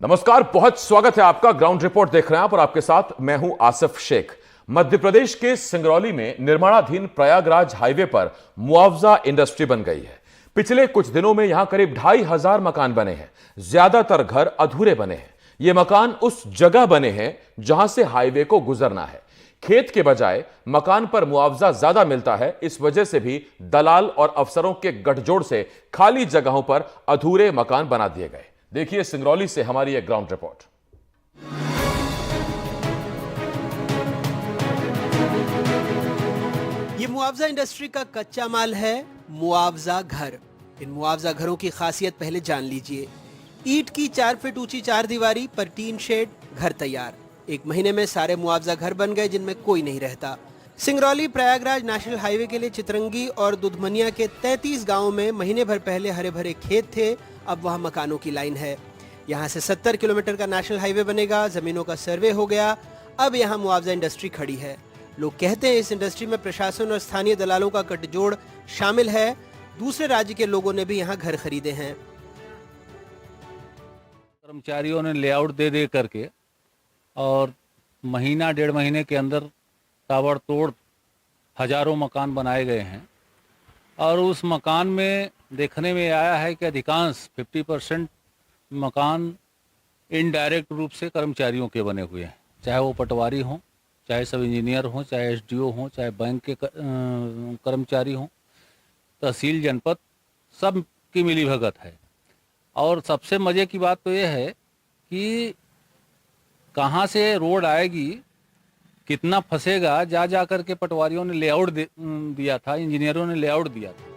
नमस्कार, बहुत स्वागत है आपका। ग्राउंड रिपोर्ट देख रहे हैं आप और आपके साथ मैं हूं आसिफ शेख। मध्य प्रदेश के सिंगरौली में निर्माणाधीन प्रयागराज हाईवे पर मुआवजा इंडस्ट्री बन गई है। पिछले कुछ दिनों में यहां करीब 2500 मकान बने हैं। ज्यादातर घर अधूरे बने हैं। ये मकान उस जगह बने हैं जहां से हाईवे को गुजरना है। खेत के बजाय मकान पर मुआवजा ज्यादा मिलता है। इस वजह से भी दलाल और अफसरों के गठजोड़ से खाली जगहों पर अधूरे मकान बना दिए गए। देखिए सिंगरौली से हमारी एक ग्राउंड रिपोर्ट। ये मुआवजा इंडस्ट्री का कच्चा माल है, मुआवजा घर। इन मुआवजा घरों की खासियत पहले जान लीजिए। ईंट की 4 फीट ऊंची 4 दीवारी पर टीन शेड, घर तैयार। 1 महीने में सारे मुआवजा घर बन गए जिनमें कोई नहीं रहता। सिंगरौली प्रयागराज नेशनल हाईवे के लिए चितरंगी और दुधमनिया के 33 गांवों में महीने भर पहले हरे भरे खेत थे, अब वहां मकानों की लाइन है। यहां से 70 किलोमीटर का नेशनल हाईवे बनेगा, जमीनों का सर्वे हो गया, अब यहां मुआवजा इंडस्ट्री खड़ी है। लोग कहते हैं इस इंडस्ट्री में प्रशासन और स्थानीय दलालों का गठजोड़ शामिल है। दूसरे राज्य के लोगों ने भी यहाँ घर खरीदे हैं। कर्मचारियों ने लेआउट दे करके और महीना 1.5 महीने के अंदर ताबड़तोड़ हजारों मकान बनाए गए हैं। और उस मकान में देखने में आया है कि अधिकांश 50% मकान इनडायरेक्ट रूप से कर्मचारियों के बने हुए हैं, चाहे वो पटवारी हों, चाहे सब इंजीनियर हों, चाहे एसडीओ हों, चाहे बैंक के कर्मचारी हों, तहसील जनपद सब की मिली भगत है। और सबसे मज़े की बात तो ये है कि कहाँ से रोड आएगी, कितना फंसेगा, जा करके पटवारियों ने लेआउट दिया था, इंजीनियरों ने लेआउट दिया था।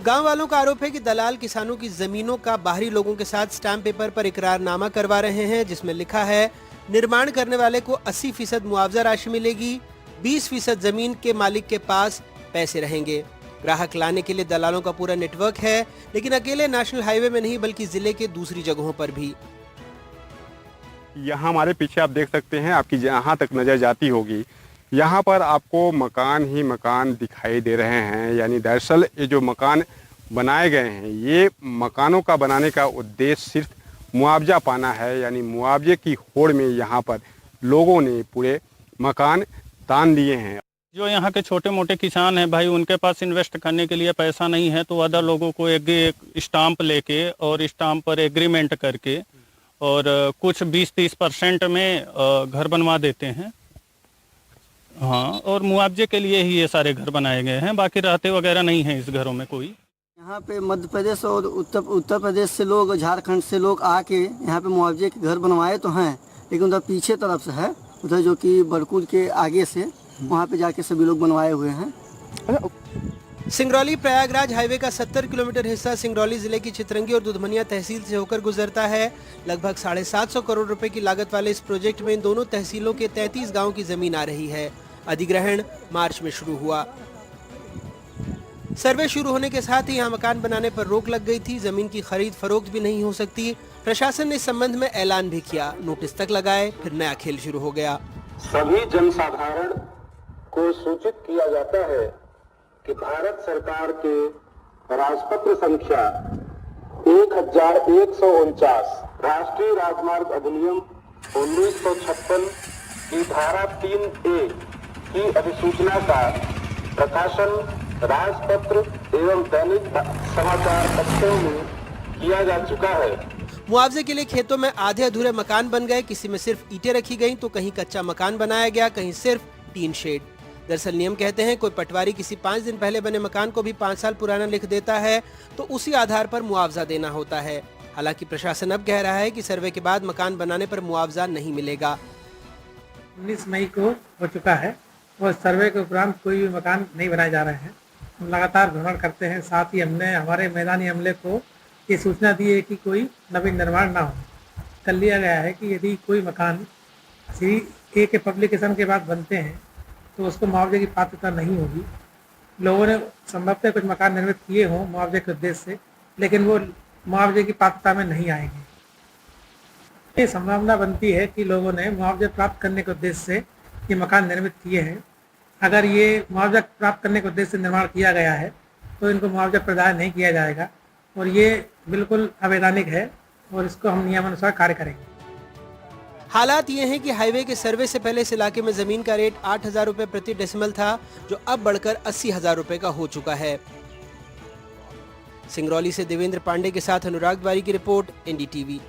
गांव वालों का आरोप है कि दलाल किसानों की जमीनों का बाहरी लोगों के साथ स्टैम्प पेपर पर इकरारनामा करवा रहे हैं, जिसमें लिखा है निर्माण करने वाले को 80% मुआवजा राशि मिलेगी, 20% जमीन के मालिक के पास पैसे रहेंगे। ग्राहक लाने के लिए दलालों का पूरा नेटवर्क है, लेकिन अकेले नेशनल हाईवे में नहीं बल्कि जिले के दूसरी जगहों पर भी। यहाँ हमारे पीछे आप देख सकते हैं, आपकी जहाँ तक नज़र जाती होगी यहाँ पर आपको मकान ही मकान दिखाई दे रहे हैं। यानी दरअसल ये जो मकान बनाए गए हैं, ये मकानों का बनाने का उद्देश्य सिर्फ मुआवजा पाना है। यानी मुआवजे की होड़ में यहाँ पर लोगों ने पूरे मकान तान दिए हैं। जो यहाँ के छोटे मोटे किसान हैं भाई, उनके पास इन्वेस्ट करने के लिए पैसा नहीं है, तो अदर लोगों को एक स्टाम्प लेके और स्टाम्प पर एग्रीमेंट करके और कुछ 20-30% में घर बनवा देते हैं। हाँ, और मुआवजे के लिए ही ये सारे घर बनाए गए हैं, बाकी रहते वगैरह नहीं हैं इस घरों में कोई। यहाँ पे मध्य प्रदेश और उत्तर प्रदेश से लोग, झारखंड से लोग आके यहाँ पे मुआवजे के घर बनवाए तो हैं, लेकिन उधर पीछे तरफ से है, उधर जो कि बरकुल के आगे से, वहाँ पे जाके सभी लोग बनवाए हुए हैं। सिंगरौली प्रयागराज हाईवे का 70 किलोमीटर हिस्सा सिंगरौली जिले की चितरंगी और दुधमनिया तहसील से होकर गुजरता है। लगभग 750 करोड़ रुपए की लागत वाले इस प्रोजेक्ट में इन दोनों तहसीलों के 33 गांव की जमीन आ रही है। अधिग्रहण मार्च में शुरू हुआ। सर्वे शुरू होने के साथ ही यहाँ मकान बनाने पर रोक लग गई थी। जमीन की खरीद फरोख्त भी नहीं हो सकती। प्रशासन ने इस संबंध में ऐलान भी किया, नोटिस तक लगाए, फिर नया खेल शुरू हो गया। सभी जनसाधारण को सूचित किया जाता है कि भारत सरकार के राजपत्र संख्या 1149 राष्ट्रीय राजमार्ग अधिनियम 1956 की धारा 3A की अधिसूचना का प्रकाशन राजपत्र एवं दैनिक समाचार पत्रों में किया जा चुका है। मुआवजे के लिए खेतों में आधे अधूरे मकान बन गए। किसी में सिर्फ ईंटें रखी गईं, तो कहीं कच्चा मकान बनाया गया, कहीं सिर्फ टीन शेड। दरअसल नियम कहते हैं कोई पटवारी किसी 5 दिन पहले बने मकान को भी 5 साल पुराना लिख देता है, तो उसी आधार पर मुआवजा देना होता है। हालांकि प्रशासन अब कह रहा है कि सर्वे के बाद मकान बनाने पर मुआवजा नहीं मिलेगा। 19 मई को हो चुका है और सर्वे के उपरांत कोई भी मकान नहीं बनाए जा रहे हैं। हम लगातार भ्रमण करते हैं, साथ ही हमने हमारे मैदानी अमले को ये सूचना दी है कि कोई नवीन निर्माण ना हो। कर लिया गया है कि यदि कोई मकान CA के पब्लिकेशन के बाद बनते हैं तो उसको मुआवजे की पात्रता नहीं होगी। लोगों ने संभवतः कुछ मकान निर्मित किए हों मुआवजे के उद्देश्य से, लेकिन वो मुआवजे की पात्रता में नहीं आएंगे। ये संभावना बनती है कि लोगों ने मुआवजे प्राप्त करने के उद्देश्य से ये मकान निर्मित किए हैं। अगर ये मुआवजा प्राप्त करने के उद्देश्य से निर्माण किया गया है तो इनको मुआवजा प्रदान नहीं किया जाएगा और ये बिल्कुल अवैधानिक है। और इसको हम नियमानुसार कार्य करेंगे। हालात ये हैं कि हाईवे के सर्वे से पहले इस इलाके में जमीन का रेट 8,000 रुपए प्रति डेसिमल था, जो अब बढ़कर 80,000 रुपए का हो चुका है। सिंगरौली से देवेंद्र पांडे के साथ अनुराग तिवारी की रिपोर्ट, एनडीटीवी।